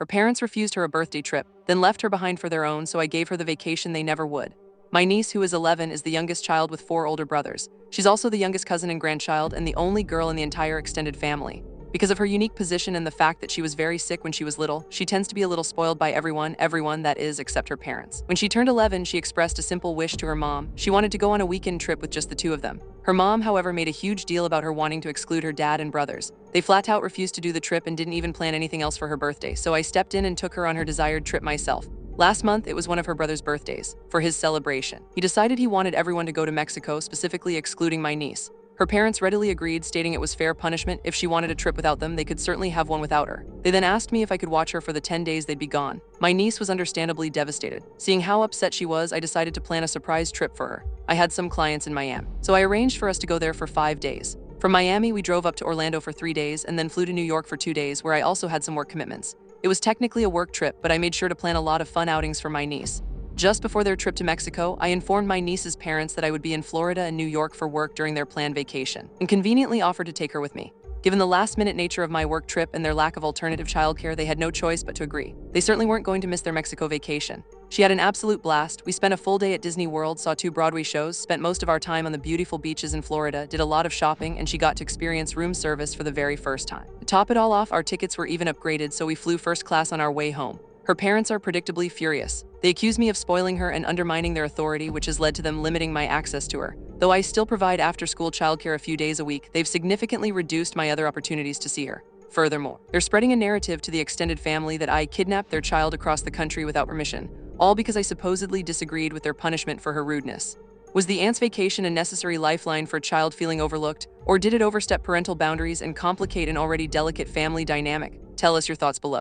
Her parents refused her a birthday trip, then left her behind for their own, so I gave her the vacation they never would. My niece, who is 11, is the youngest child with 4 older brothers. She's also the youngest cousin and grandchild and the only girl in the entire extended family. Because of her unique position and the fact that she was very sick when she was little, she tends to be a little spoiled by everyone that is, except her parents. When she turned 11, she expressed a simple wish to her mom. She wanted to go on a weekend trip with just the 2 of them. Her mom, however, made a huge deal about her wanting to exclude her dad and brothers. They flat out refused to do the trip and didn't even plan anything else for her birthday, so I stepped in and took her on her desired trip myself. Last month, it was one of her brother's birthdays. For his celebration, he decided he wanted everyone to go to Mexico, specifically excluding my niece. Her parents readily agreed, stating it was fair punishment. If she wanted a trip without them, they could certainly have one without her. They then asked me if I could watch her for the 10 days they'd be gone. My niece was understandably devastated. Seeing how upset she was, I decided to plan a surprise trip for her. I had some clients in Miami, so I arranged for us to go there for 5 days. From Miami, we drove up to Orlando for 3 days and then flew to New York for 2 days, where I also had some work commitments. It was technically a work trip, but I made sure to plan a lot of fun outings for my niece. Just before their trip to Mexico, I informed my niece's parents that I would be in Florida and New York for work during their planned vacation, and conveniently offered to take her with me. Given the last-minute nature of my work trip and their lack of alternative childcare, they had no choice but to agree. They certainly weren't going to miss their Mexico vacation. She had an absolute blast. We spent a full day at Disney World, saw 2 Broadway shows, spent most of our time on the beautiful beaches in Florida, did a lot of shopping, and she got to experience room service for the very first time. To top it all off, our tickets were even upgraded, so we flew first class on our way home. Her parents are predictably furious. They accuse me of spoiling her and undermining their authority, which has led to them limiting my access to her. Though I still provide after-school childcare a few days a week, they've significantly reduced my other opportunities to see her. Furthermore, they're spreading a narrative to the extended family that I kidnapped their child across the country without permission, all because I supposedly disagreed with their punishment for her rudeness. Was the aunt's vacation a necessary lifeline for a child feeling overlooked, or did it overstep parental boundaries and complicate an already delicate family dynamic? Tell us your thoughts below.